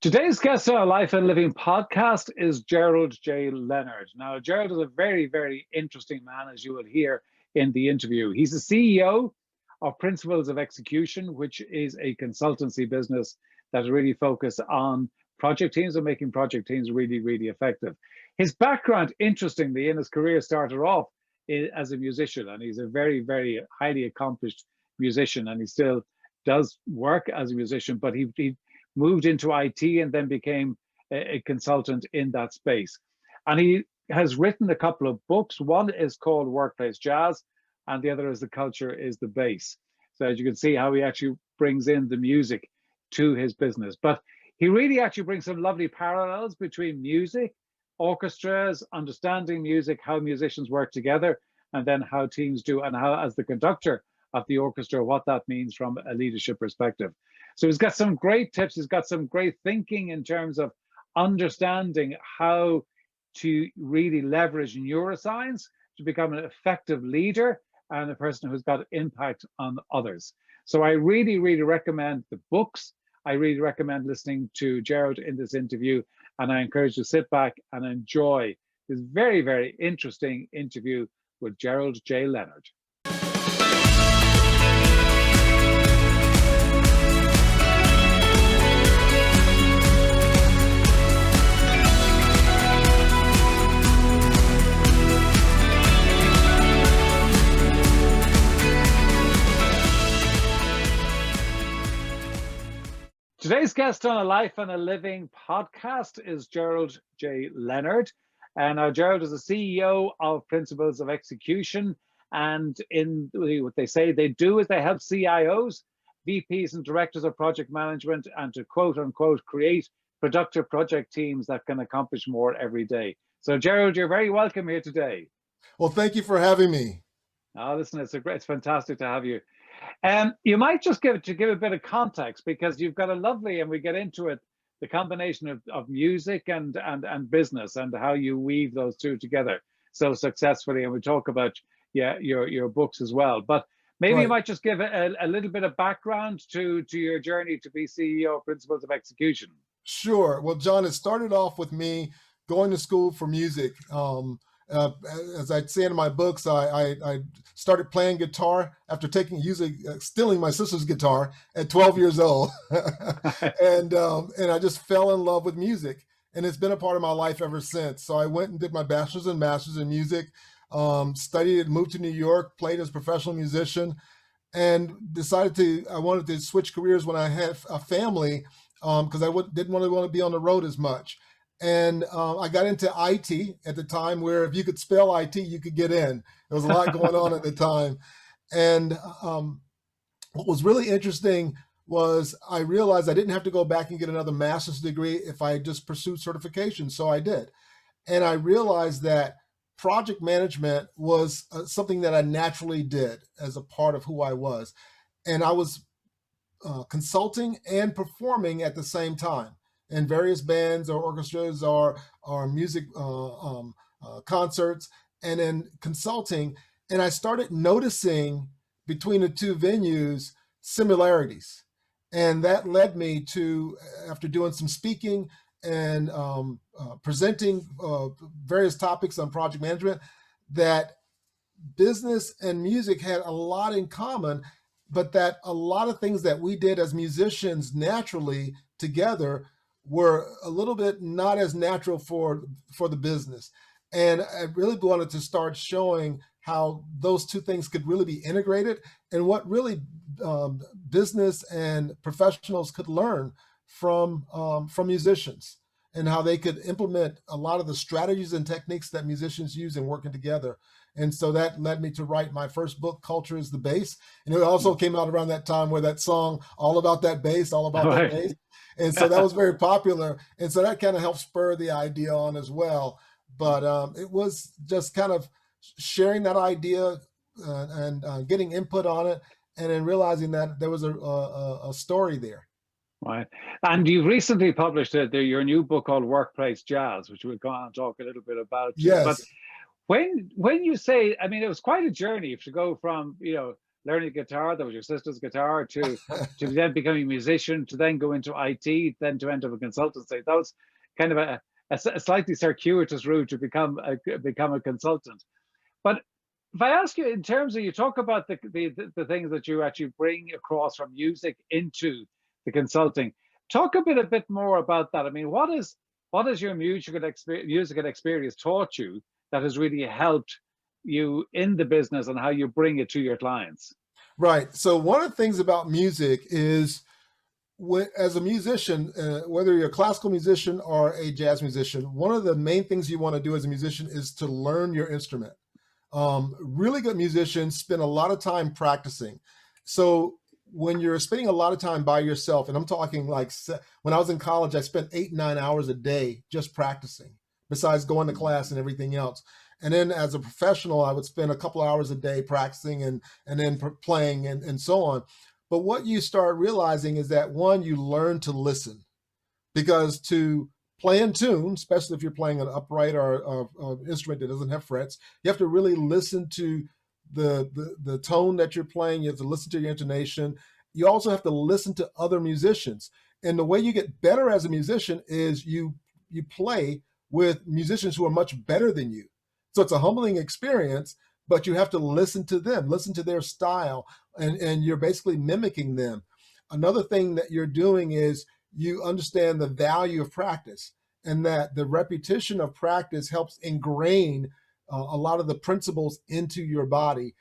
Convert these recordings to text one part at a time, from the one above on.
Today's guest on our Life and Living podcast is Gerald J. Leonard. Now, Gerald is a very, very interesting man, as you will hear in the interview. He's the CEO of Principles of Execution, which is a consultancy business that really focuses on project teams and making project teams really, really effective. His background, interestingly, in his career started off as a musician, and he's a very, very highly accomplished musician, and he still does work as a musician, but he moved into IT and then became a consultant in that space. And he has written a couple of books. One is called Workplace Jazz, and the other is The Culture is the Bass. So as you can see how he actually brings in the music to his business. But he really actually brings some lovely parallels between music, orchestras, understanding music, how musicians work together, and then how teams do, and how, as the conductor of the orchestra, what that means from a leadership perspective. So he's got some great tips. He's got some great thinking in terms of understanding how to really leverage neuroscience to become an effective leader and a person who's got impact on others. So I really, really recommend the books. I really recommend listening to Gerald in this interview, and I encourage you to sit back and enjoy this very, very interesting interview with Gerald J. Leonard. Today's guest on a Life and a Living podcast is Gerald J. Leonard. And Gerald is the CEO of Principles of Execution. And in what they say they do is they help CIOs, VPs, and directors of project management, and to quote unquote, create productive project teams that can accomplish more every day. So, Gerald, you're very welcome here today. Well, thank you for having me. Oh, listen, it's fantastic to have you. You might just give a bit of context, because you've got a lovely, and we get into it, the combination of music and business, and how you weave those two together so successfully. And we talk about your books as well. But maybe Right. You might just give a little bit of background to your journey to be CEO of Principles of Execution. Sure. Well, John, it started off with me going to school for music. As I say in my books, I started playing guitar after stealing my sister's guitar at 12 years old, and I just fell in love with music, and it's been a part of my life ever since. So I went and did my bachelor's and master's in music, studied, moved to New York, played as a professional musician, and decided I wanted to switch careers when I had a family, because I didn't want to be on the road as much. And I got into IT at the time, where if you could spell IT, you could get in. There was a lot going on at the time. And what was really interesting was I realized I didn't have to go back and get another master's degree if I just pursued certification. So I did. And I realized that project management was something that I naturally did as a part of who I was. And I was consulting and performing at the same time in various bands or orchestras or music concerts, and then consulting. And I started noticing between the two venues similarities. And that led me to, after doing some speaking and presenting various topics on project management, that business and music had a lot in common, but that a lot of things that we did as musicians naturally together were a little bit not as natural for the business. And I really wanted to start showing how those two things could really be integrated, and what really business and professionals could learn from musicians, and how they could implement a lot of the strategies and techniques that musicians use in working together. And so that led me to write my first book, Culture is the Bass. And it also came out around that time where that song, All About That Bass, All About That Bass. And so that was very popular. And so that kind of helped spur the idea on as well. But it was just kind of sharing that idea and getting input on it, and then realizing that there was a story there. Right. And you've recently published your new book called Workplace Jazz, which we'll go on and talk a little bit about. Yes. But when you say, I mean, it was quite a journey to go from, learning guitar, that was your sister's guitar, to then becoming a musician, to then go into IT, then to enter a consultancy. That was kind of a slightly circuitous route to become a consultant. But if I ask you, in terms of, you talk about the things that you actually bring across from music into the consulting, talk a bit more about that. I mean, what has your musical experience taught you that has really helped you in the business and how you bring it to your clients? Right. So one of the things about music is, as a musician, whether you're a classical musician or a jazz musician, one of the main things you want to do as a musician is to learn your instrument. Really good musicians spend a lot of time practicing. So when you're spending a lot of time by yourself, and I'm talking like when I was in college, I spent 8-9 hours a day just practicing, besides going to class and everything else. And then as a professional, I would spend a couple hours a day practicing and then playing and so on. But what you start realizing is that, one, you learn to listen, because to play in tune, especially if you're playing an upright or an instrument that doesn't have frets, you have to really listen to the tone that you're playing. You have to listen to your intonation. You also have to listen to other musicians. And the way you get better as a musician is you play with musicians who are much better than you. So it's a humbling experience, but you have to listen to them, listen to their style, and you're basically mimicking them. Another thing that you're doing is you understand the value of practice, and that the repetition of practice helps ingrain a lot of the principles into your body,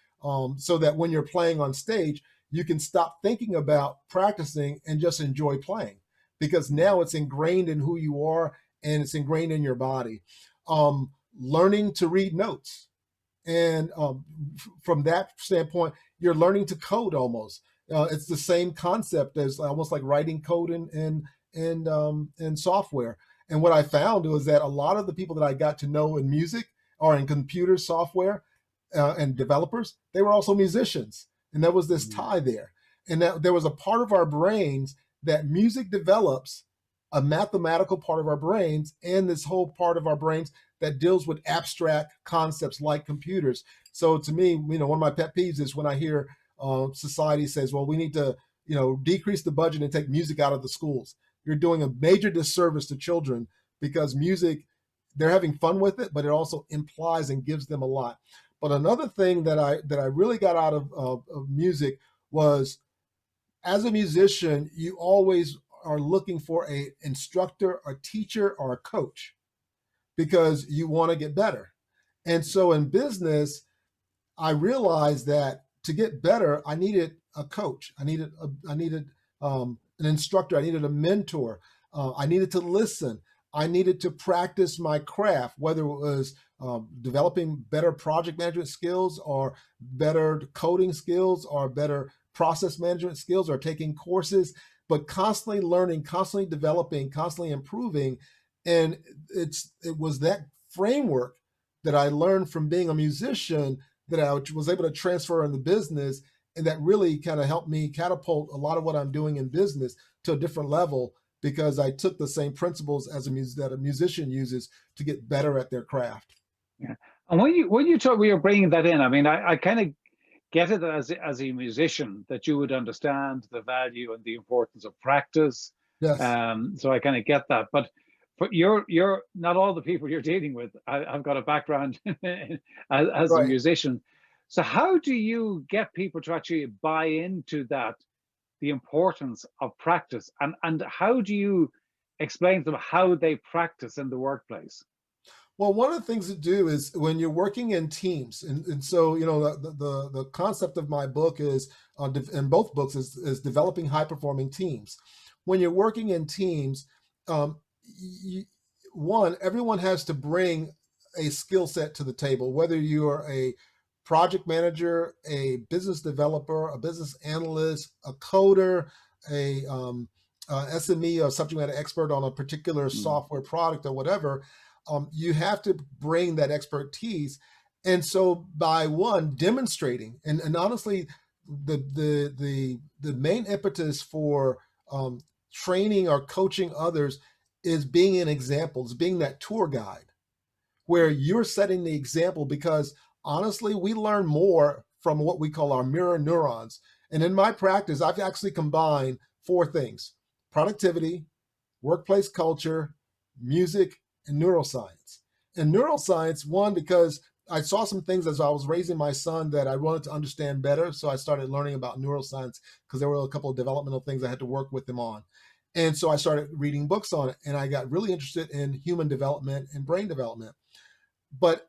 so that when you're playing on stage, you can stop thinking about practicing and just enjoy playing, because now it's ingrained in who you are and it's ingrained in your body. Learning to read notes. And from that standpoint, you're learning to code almost. It's the same concept as almost like writing code in software. And what I found was that a lot of the people that I got to know in music or in computer software and developers, they were also musicians. And there was this tie there. And that there was a part of our brains that music develops, a mathematical part of our brains, and this whole part of our brains that deals with abstract concepts like computers. So to me, one of my pet peeves is when I hear society says, well, we need to, decrease the budget and take music out of the schools. You're doing a major disservice to children, because music, they're having fun with it, but it also implies and gives them a lot. But another thing that I really got out of music was, as a musician, you always are looking for a instructor, a teacher, or a coach, because you want to get better. And so in business, I realized that to get better, I needed a coach. I needed an instructor. I needed a mentor. I needed to listen. I needed to practice my craft, whether it was developing better project management skills, or better coding skills, or better process management skills, or taking courses, but constantly learning, constantly developing, constantly improving. And it was that framework that I learned from being a musician that I was able to transfer in the business, and that really kind of helped me catapult a lot of what I'm doing in business to a different level, because I took the same principles that a musician uses to get better at their craft. Yeah. And when you talk, we are bringing that in, I mean, I kind of get it as a musician, that you would understand the value and the importance of practice. Yes. So I kind of get that. But you're not all the people you're dealing with. I've got a background as a musician. So how do you get people to actually buy into that, the importance of practice, and how do you explain to them how they practice in the workplace? Well, one of the things to do is when you're working in teams, and so the concept of my book is in both books is developing high performing teams. When you're working in teams, everyone has to bring a skill set to the table, whether you are a project manager, a business developer, a business analyst, a coder, a SME, or subject matter expert on a particular software product or whatever. You have to bring that expertise. And so by demonstrating, and honestly, the main impetus for training or coaching others is being an example, is being that tour guide, where you're setting the example, because honestly, we learn more from what we call our mirror neurons. And in my practice, I've actually combined 4 things: productivity, workplace culture, music, and neuroscience. And neuroscience, one, because I saw some things as I was raising my son that I wanted to understand better. So I started learning about neuroscience because there were a couple of developmental things I had to work with him on. And so I started reading books on it, and I got really interested in human development and brain development. But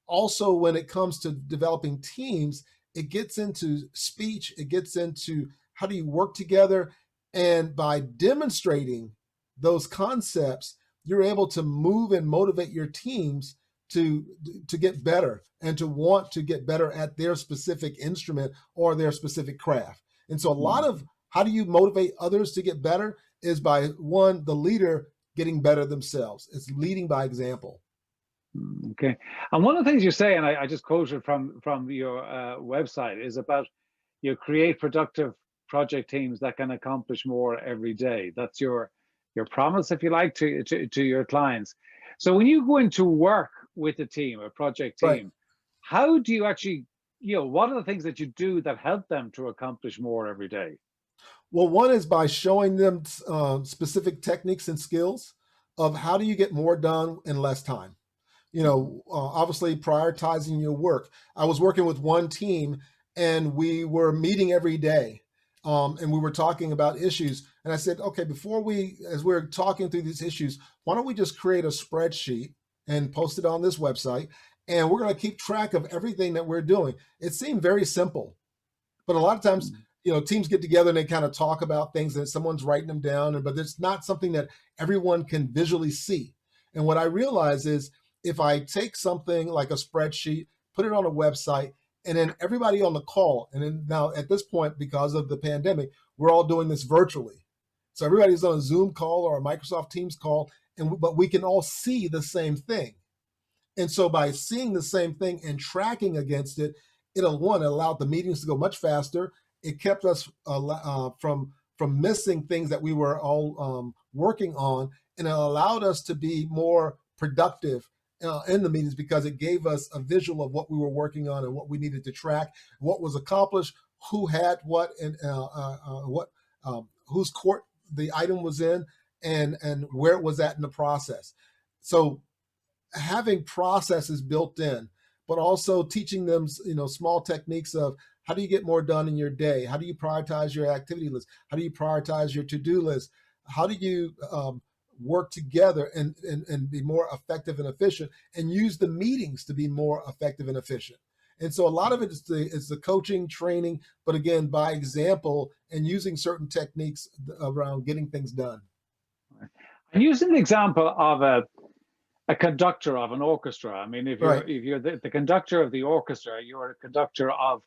also, when it comes to developing teams, it gets into speech, it gets into how do you work together. And by demonstrating those concepts, you're able to move and motivate your teams to get better and to want to get better at their specific instrument or their specific craft. And so a lot of how do you motivate others to get better is by, one, the leader getting better themselves. It's leading by example. Okay. And one of the things you say, and I just quoted from your website, is about you create productive project teams that can accomplish more every day. That's your promise, if you like, to your clients. So when you go into work with a team, a project team, Right. how do you actually, what are the things that you do that help them to accomplish more every day? Well, one is by showing them specific techniques and skills of how do you get more done in less time. Obviously prioritizing your work. I was working with one team and we were meeting every day. And we were talking about issues. And I said, okay, as we're talking through these issues, why don't we just create a spreadsheet and post it on this website? And we're going to keep track of everything that we're doing. It seemed very simple, but a lot of times, teams get together and they kind of talk about things and someone's writing them down, but it's not something that everyone can visually see. And what I realize is if I take something like a spreadsheet, put it on a website, and then everybody on the call, and then now at this point, because of the pandemic, we're all doing this virtually. So everybody's on a Zoom call or a Microsoft Teams call, but we can all see the same thing. And so by seeing the same thing and tracking against it, it allowed the meetings to go much faster. It kept us from missing things that we were all working on, and it allowed us to be more productive in the meetings because it gave us a visual of what we were working on and what we needed to track, what was accomplished, who had what, and whose court the item was in, and where it was at in the process. So having processes built in, but also teaching them, small techniques of how do you get more done in your day? How do you prioritize your activity list? How do you prioritize your to-do list? How do you work together and be more effective and efficient, and use the meetings to be more effective and efficient? And so a lot of it is the coaching, training, but again, by example and using certain techniques around getting things done. And using the example of a conductor of an orchestra. I mean, if you're the conductor of the orchestra, you're a conductor of,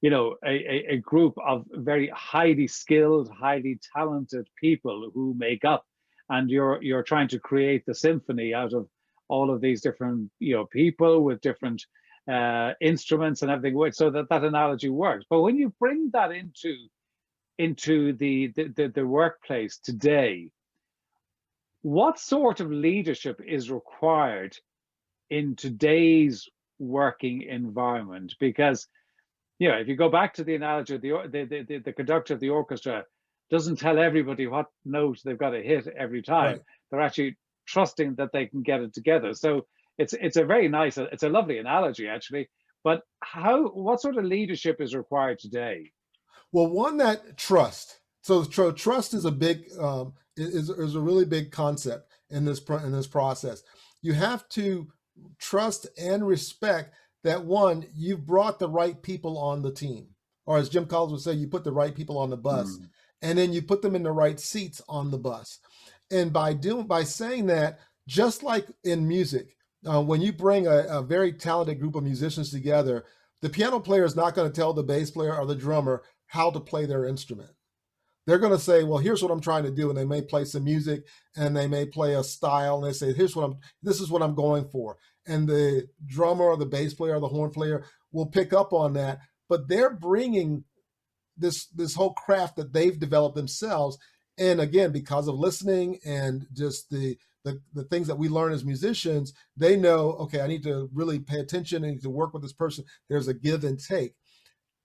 a group of very highly skilled, highly talented people who make up, and you're trying to create the symphony out of all of these different, people with different instruments and everything, so that analogy works. But when you bring that into the workplace today, what sort of leadership is required in today's working environment? Because, if you go back to the analogy of the conductor of the orchestra doesn't tell everybody what note they've got to hit every time. Right. They're actually trusting that they can get it together. So it's a very nice, it's a lovely analogy actually. But what sort of leadership is required today? Well, one, that trust. So trust is a big is a really big concept in this process. You have to trust and respect that, one, you've brought the right people on the team, or as Jim Collins would say, you put the right people on the bus, and then you put them in the right seats on the bus. And by saying that, just like in music, when you bring a very talented group of musicians together, the piano player is not going to tell the bass player or the drummer how to play their instrument. They're going to say, well, here's what I'm trying to do. And they may play some music and they may play a style. And they say, this is what I'm going for. And the drummer or the bass player or the horn player will pick up on that. But they're bringing this whole craft that they've developed themselves. And again, because of listening and just the things that we learn as musicians, they know, okay, I need to really pay attention. I need to work with this person. There's a give and take.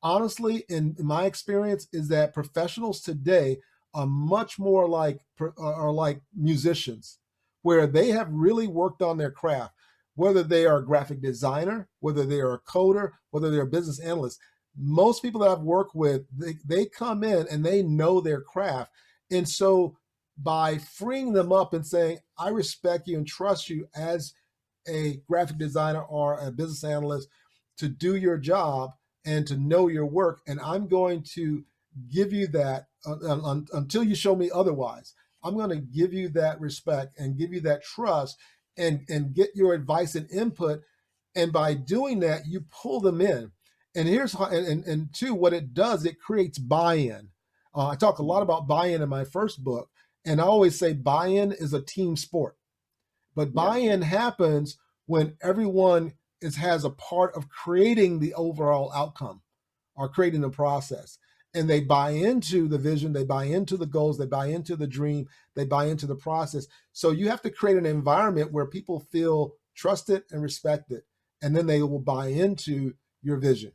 honestly, in my experience, is that professionals today are much more like musicians, where they have really worked on their craft, whether they are a graphic designer, whether they are a coder, whether they're a business analyst. Most people that I've worked with, they come in and they know their craft. And so by freeing them up and saying, I respect you and trust you as a graphic designer or a business analyst to do your job and to know your work, and I'm going to give you that until you show me otherwise. I'm going to give you that respect and give you that trust and get your advice and input. And by doing that, you pull them in. And here's how, and two, what it does, it creates buy-in. I talk a lot about buy-in in my first book, and I always say buy-in is a team sport. But buy-in happens when everyone has a part of creating the overall outcome or creating the process. And they buy into the vision, they buy into the goals, they buy into the dream, they buy into the process. So you have to create an environment where people feel trusted and respected, and then they will buy into your vision.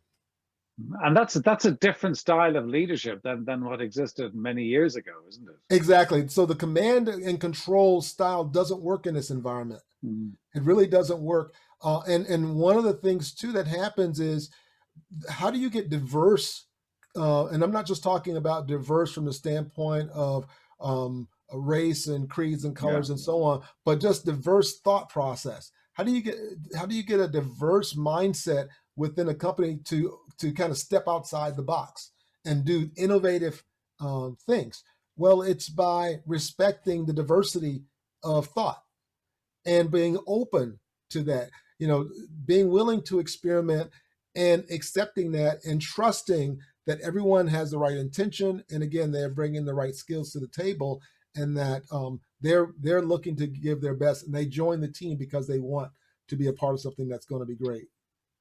And that's a different style of leadership than what existed many years ago, isn't it? Exactly. So the command and control style doesn't work in this environment. It really doesn't work. And one of the things too that happens is, how do you get diverse? And I'm not just talking about diverse from the standpoint of race and creeds and colors and so on, but just diverse thought process. How do you get a diverse mindset within a company to kind of step outside the box and do innovative things? Well, it's by respecting the diversity of thought and being open to that, being willing to experiment and accepting that and trusting that everyone has the right intention. And again, they're bringing the right skills to the table, and that they're looking to give their best, and they join the team because they want to be a part of something that's going to be great.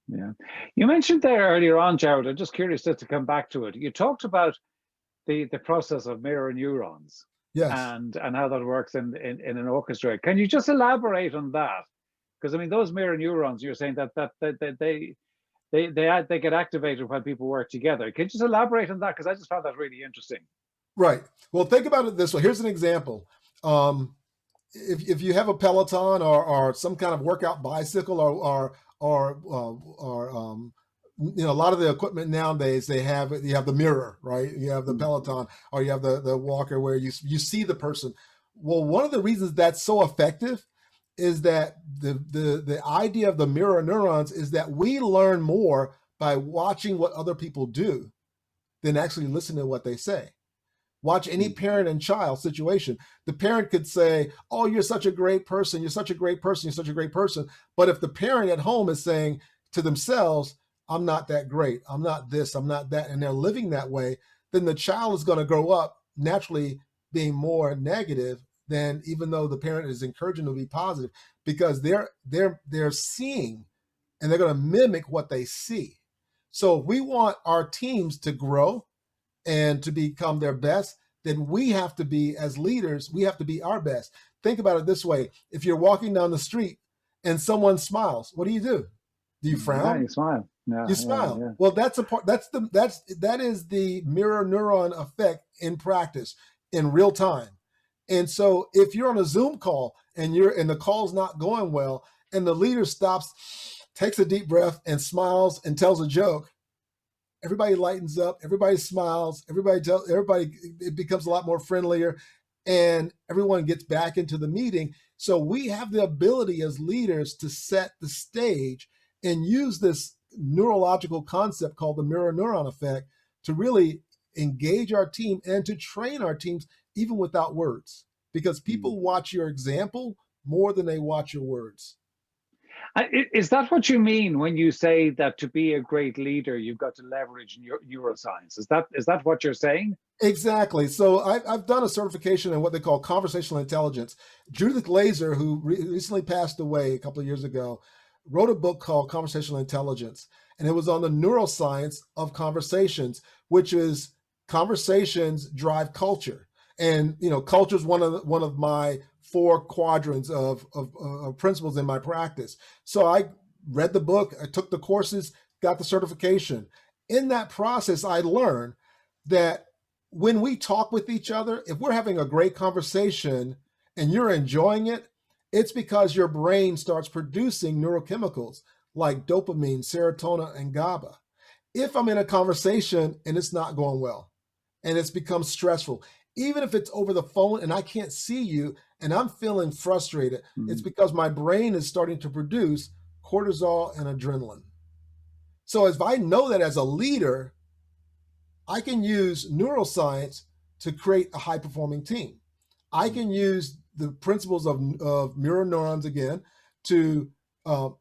Yeah. You mentioned there earlier on, Gerald, I'm just curious just to come back to it. You talked about the process of mirror neurons. Yes. And how that works in an orchestra. Can you just elaborate on that? Because I mean, those mirror neurons, you're saying that they get activated when people work together. Can you just elaborate on that? Because I just found that really interesting. Right. Well, think about it this way. Here's an example. If you have a Peloton or some kind of workout bicycle or a lot of the equipment nowadays, you have the mirror, right? You have the Peloton, or you have the walker where you see the person. Well, one of the reasons that's so effective is that the idea of the mirror neurons is that we learn more by watching what other people do than actually listening to what they say. Watch any parent and child situation. The parent could say, oh, you're such a great person. You're such a great person. You're such a great person. But if the parent at home is saying to themselves, I'm not that great, I'm not this, I'm not that, and they're living that way, then the child is going to grow up naturally being more negative than, even though the parent is encouraging them to be positive, because they're seeing and they're going to mimic what they see. So if we want our teams to grow and to become their best, then we have to be, as leaders, we have to be our best. Think about it this way. If you're walking down the street and someone smiles, what do? Do you frown? Yeah, you smile. Yeah, you smile. Yeah. Well, that is the mirror neuron effect in practice in real time. And so if you're on a Zoom call and the call's not going well, and the leader stops, takes a deep breath and smiles and tells a joke, everybody lightens up, everybody smiles, it becomes a lot more friendlier, and everyone gets back into the meeting. So we have the ability as leaders to set the stage and use this neurological concept called the mirror neuron effect to really engage our team and to train our teams even without words, because people watch your example more than they watch your words. Is that what you mean when you say that to be a great leader, you've got to leverage neuroscience? Is that what you're saying? Exactly. So I've done a certification in what they call conversational intelligence. Judith Laser, who recently passed away a couple of years ago, wrote a book called Conversational Intelligence, and it was on the neuroscience of conversations, which is conversations drive culture. And culture is one of my 4 quadrants of principles in my practice. So I read the book, I took the courses, got the certification, in that process, I learned that when we talk with each other, if we're having a great conversation and you're enjoying it, it's because your brain starts producing neurochemicals like dopamine, serotonin, and GABA. If I'm in a conversation and it's not going well and it's become stressful, even if it's over the phone and I can't see you and I'm feeling frustrated, it's because my brain is starting to produce cortisol and adrenaline. So if I know that as a leader, I can use neuroscience to create a high-performing team. I can use the principles of mirror neurons again to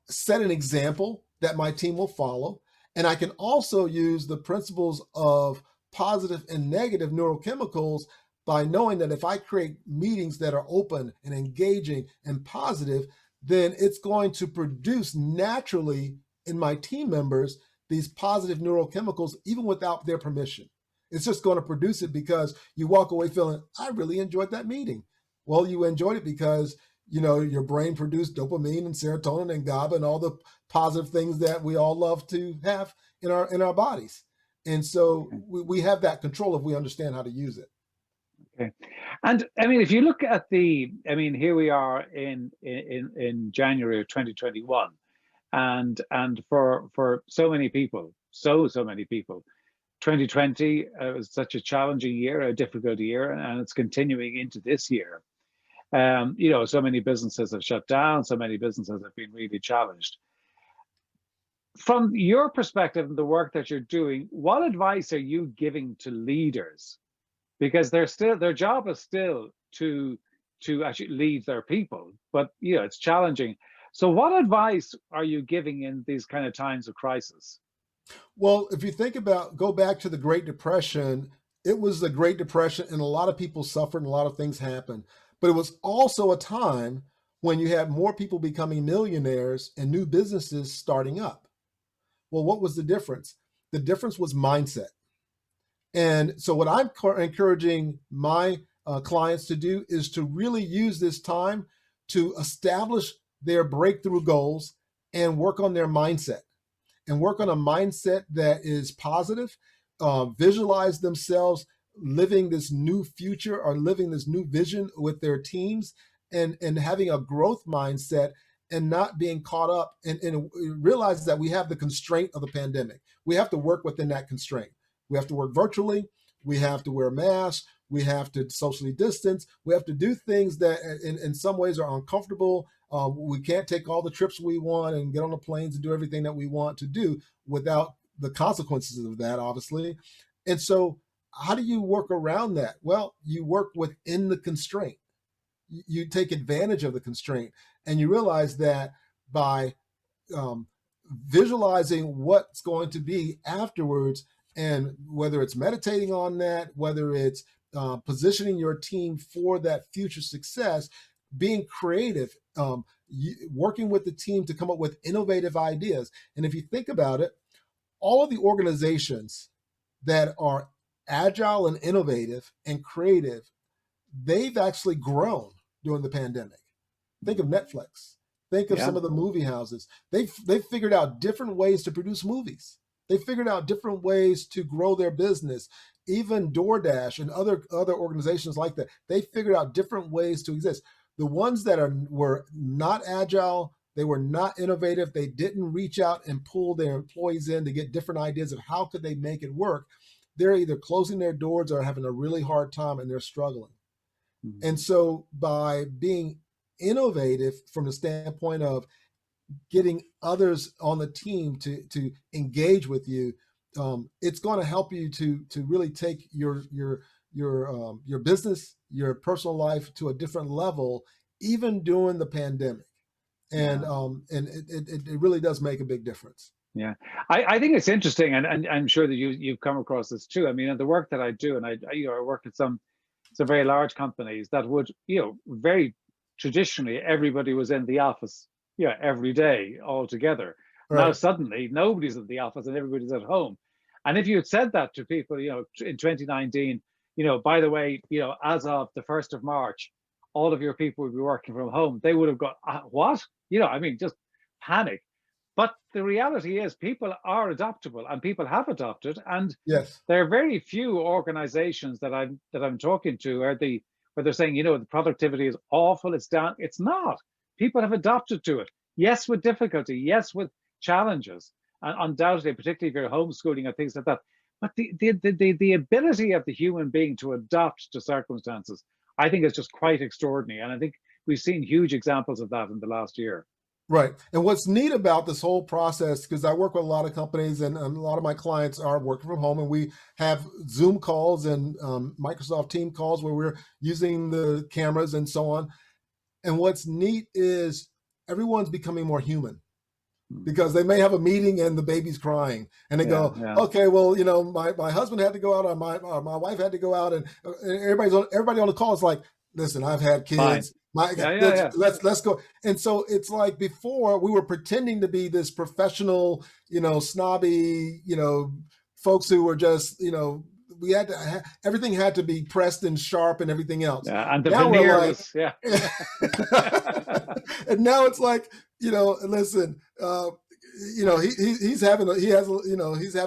set an example that my team will follow. And I can also use the principles of positive and negative neurochemicals by knowing that if I create meetings that are open and engaging and positive, then it's going to produce naturally in my team members these positive neurochemicals even without their permission. It's just going to produce it because you walk away feeling, I really enjoyed that meeting. Well, you enjoyed it because, you know, your brain produced dopamine and serotonin and GABA and all the positive things that we all love to have in our bodies. And so we have that control if we understand how to use it. Okay. And I mean, if you look at here we are in January of 2021, and for so many people, so many people, 2020 was such a challenging year, a difficult year, and it's continuing into this year. You know, so many businesses have shut down, so many businesses have been really challenged. From your perspective and the work that you're doing, what advice are you giving to leaders? Because their job is still to actually lead their people, but you know, it's challenging. So what advice are you giving in these kind of times of crisis? Well, if you think about, go back to the Great Depression, it was the Great Depression and a lot of people suffered and a lot of things happened. But it was also a time when you had more people becoming millionaires and new businesses starting up. Well, what was the difference? The difference was mindset. And so what I'm encouraging my clients to do is to really use this time to establish their breakthrough goals and work on their mindset and work on a mindset that is positive, visualize themselves living this new future or living this new vision with their teams and having a growth mindset and not being caught up and realize that we have the constraint of the pandemic. We have to work within that constraint. We have to work virtually. We have to wear masks. We have to socially distance. We have to do things that in some ways are uncomfortable. We can't take all the trips we want and get on the planes and do everything that we want to do without the consequences of that, obviously. And so how do you work around that? Well, you work within the constraint. You take advantage of the constraint and you realize that by visualizing what's going to be afterwards, and whether it's meditating on that, whether it's positioning your team for that future success, being creative, working with the team to come up with innovative ideas. And if you think about it, all of the organizations that are agile and innovative and creative, they've actually grown during the pandemic. Think of Netflix. Think of some of the movie houses. They've figured out different ways to produce movies. They figured out different ways to grow their business. Even DoorDash and other organizations like that, they figured out different ways to exist. The ones that were not agile, they were not innovative, they didn't reach out and pull their employees in to get different ideas of how could they make it work. They're either closing their doors or having a really hard time and they're struggling. Mm-hmm. And so by being innovative from the standpoint of getting others on the team to engage with you, it's going to help you to really take your business, your personal life to a different level, even during the pandemic. And it really does make a big difference. Yeah, I think it's interesting, and I'm sure that you've come across this too. I mean, in the work that I do, and I work at some very large companies that would, very traditionally everybody was in the office, every day all together. Right. Now suddenly nobody's in the office and everybody's at home. And if you had said that to people, in 2019, by the way, as of the 1st of March, all of your people would be working from home, they would have got, what? I mean, just panic. But the reality is people are adaptable and people have adopted. And Yes. there are very few organizations that I'm talking to where they're saying, the productivity is awful, it's down. It's not. People have adapted to it. Yes, with difficulty, yes, with challenges, and undoubtedly, particularly if you're homeschooling and things like that. But the ability of the human being to adapt to circumstances, I think, is just quite extraordinary. And I think we've seen huge examples of that in the last year. Right. And what's neat about this whole process, because I work with a lot of companies and a lot of my clients are working from home, and we have Zoom calls and Microsoft Team calls where we're using the cameras and so on. And what's neat is everyone's becoming more human, because they may have a meeting and the baby's crying and they go, okay, well, my husband had to go out, or my wife had to go out, and everybody on the call is like, listen, I've had kids. Let's go. And so it's like, before we were pretending to be this professional, snobby, folks who were just, we had to everything had to be pressed and sharp and everything else. Yeah, and the veneer was, and now it's like, listen, he's having a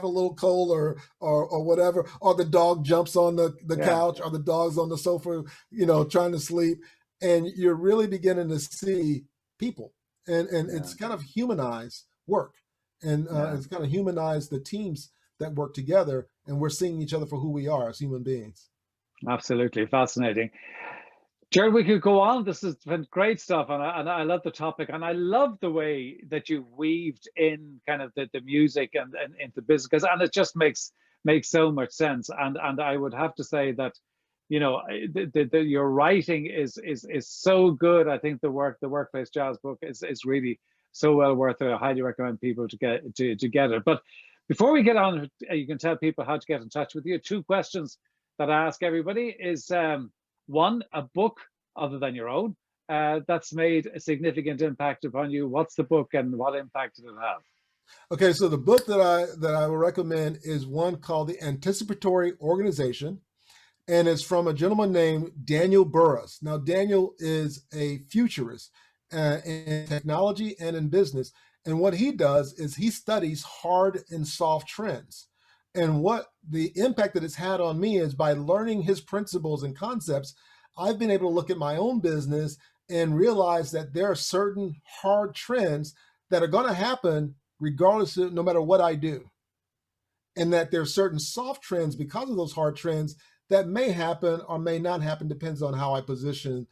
little cold or whatever, or the dog jumps on the couch, or the dog's on the sofa, trying to sleep. And you're really beginning to see people, and it's kind of humanized work, and it's kind of humanized the teams that work together, and we're seeing each other for who we are as human beings. Absolutely fascinating. Gerald, we could go on. This has been great stuff, and I love the topic, and I love the way that you weaved in kind of the music and into business, and it just makes so much sense. And I would have to say that, your writing is so good. I think the Workplace Jazz book is really so well worth it. I highly recommend people to get it. But before we get on, you can tell people how to get in touch with you. 2 questions that I ask everybody is, one, a book other than your own that's made a significant impact upon you. What's the book and what impact did it have? Okay, so the book that I will recommend is one called The Anticipatory Organization, and it's from a gentleman named Daniel Burrus. Now, Daniel is a futurist in technology and in business. And what he does is he studies hard and soft trends. And what the impact that it's had on me is, by learning his principles and concepts, I've been able to look at my own business and realize that there are certain hard trends that are going to happen regardless of, no matter what I do. And that there are certain soft trends because of those hard trends that may happen or may not happen, depends on how I position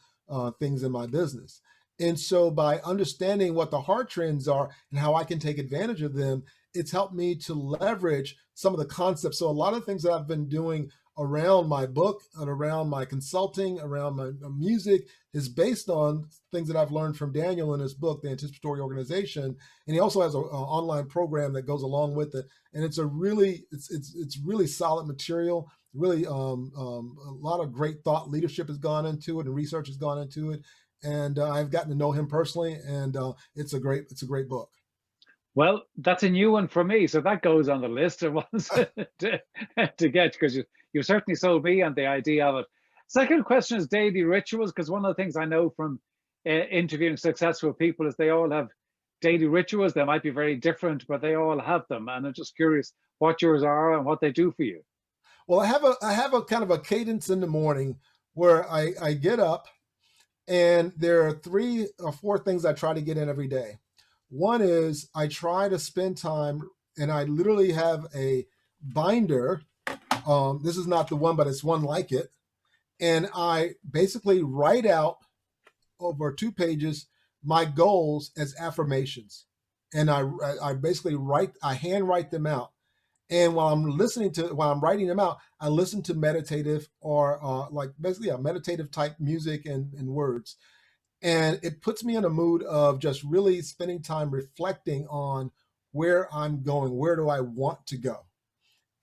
things in my business. And so by understanding what the hard trends are and how I can take advantage of them, it's helped me to leverage some of the concepts. So a lot of things that I've been doing around my book and around my consulting, around my music, is based on things that I've learned from Daniel in his book, The Anticipatory Organization. And he also has an online program that goes along with it. And it's it's really solid material. Really, a lot of great thought leadership has gone into it, and research has gone into it. And I've gotten to know him personally, and it's a great book. Well, that's a new one for me, so that goes on the list of ones to get, because you certainly sold me on the idea of it. Second question is daily rituals, because one of the things I know from interviewing successful people is they all have daily rituals. They might be very different, but they all have them, and I'm just curious what yours are and what they do for you. Well, I have a kind of a cadence in the morning where I get up, and there are 3 or 4 things I try to get in every day. One is I try to spend time, and I literally have a binder. This is not the one, but it's one like it. And I basically write out over 2 pages my goals as affirmations. And I basically handwrite them out. And while I'm writing them out, I listen to meditative or basically a meditative type music and words. And it puts me in a mood of just really spending time reflecting on where I'm going, where do I want to go?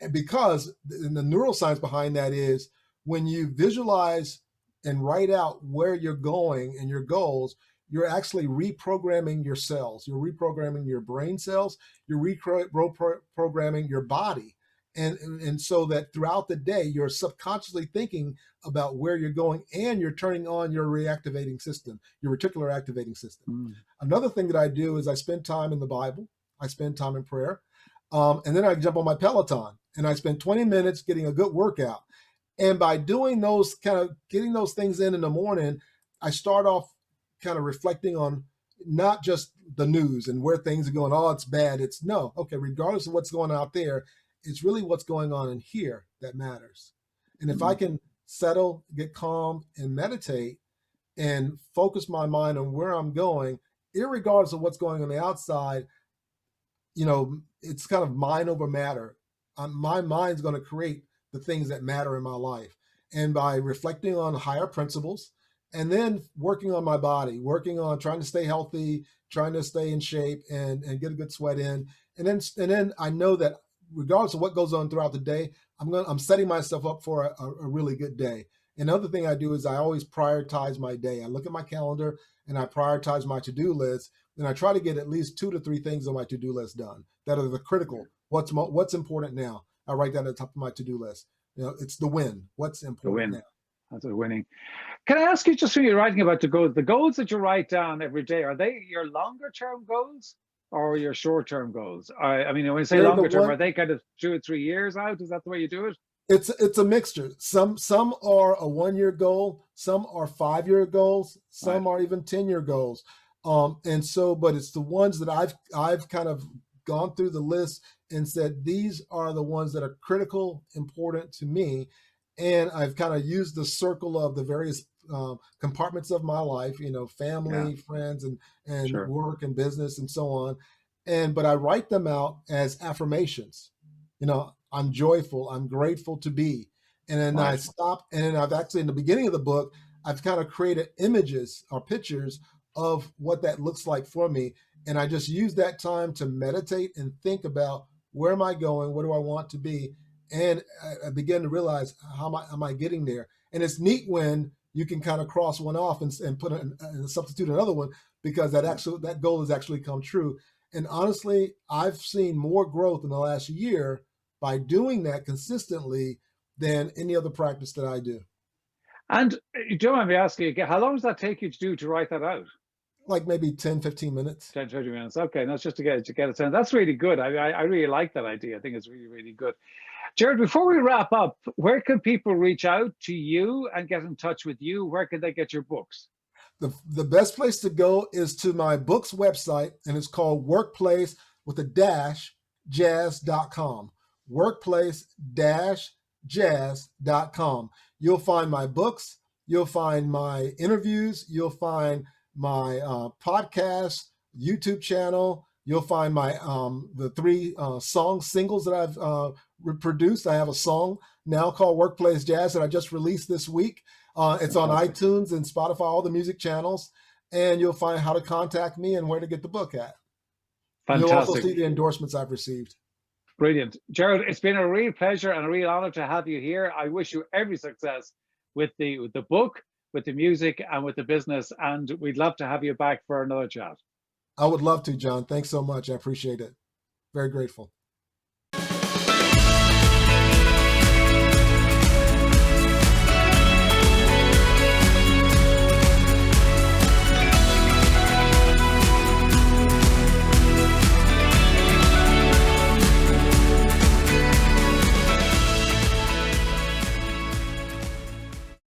And because the neuroscience behind that is, when you visualize and write out where you're going and your goals, you're actually reprogramming your cells. You're reprogramming your brain cells. You're reprogramming your body. And so that throughout the day, you're subconsciously thinking about where you're going, and you're turning on your reactivating system, your reticular activating system. Another thing that I do is I spend time in the Bible. I spend time in prayer. And then I jump on my Peloton and I spend 20 minutes getting a good workout. And by doing those getting those things in the morning, I start off kind of reflecting on not just the news and where things are going. Oh, it's bad. It's no. Okay, regardless of what's going on out there, it's really what's going on in here that matters. And if I can settle, get calm, and meditate and focus my mind on where I'm going, irregardless of what's going on the outside, it's kind of mind over matter. My mind's going to create the things that matter in my life. And by reflecting on higher principles and then working on my body, working on trying to stay healthy, trying to stay in shape and get a good sweat in. And then I know that regardless of what goes on throughout the day, I'm setting myself up for a really good day. Another thing I do is I always prioritize my day. I look at my calendar and I prioritize my to-do list, and I try to get at least 2 to 3 things on my to-do list done that are the critical. What's important now? I write that at the top of my to-do list. It's the win. What's important now? That's a winning. Can I ask you, just when you're writing about the goals that you write down every day, are they your longer term goals or your short term goals? I mean, when you say longer term, are they kind of 2 or 3 years out? Is that the way you do it? It's a mixture. Some are a 1-year goal, some are 5-year goals, some are even 10-year goals. But it's the ones that I've kind of gone through the list and said, these are the ones that are critical, important to me. And I've kind of used the circle of the various compartments of my life, family, friends, and Sure. work and business and so on. But I write them out as affirmations. I'm joyful, I'm grateful to be. And then I stop, and then I've actually, in the beginning of the book, I've kind of created images or pictures of what that looks like for me. And I just use that time to meditate and think about, where am I going? What do I want to be? And I begin to realize, how am I getting there? And it's neat when you can kind of cross one off and put and substitute another one, because that goal has actually come true. And honestly, I've seen more growth in the last year by doing that consistently than any other practice that I do. And you don't mind me asking again, how long does that take you to write that out? Like maybe 10, 15 minutes. 10, 20 minutes. Okay, that's just to get a sense. That's really good. I really like that idea. I think it's really, really good. Gerald, before we wrap up, where can people reach out to you and get in touch with you? Where can they get your books? The best place to go is to my book's website, and it's called Workplace with a dash jazz.com. Workplace-jazz.com. You'll find my books, you'll find my interviews, you'll find my podcast, YouTube channel. You'll find my the 3 singles that I've produced. I have a song now called Workplace Jazz that I just released this week. It's on iTunes and Spotify, all the music channels. And you'll find how to contact me and where to get the book at. Fantastic. You'll also see the endorsements I've received. Brilliant. Gerald, it's been a real pleasure and a real honor to have you here. I wish you every success with the book, with the music, and with the business. And we'd love to have you back for another chat. I would love to, John. Thanks so much. I appreciate it. Very grateful.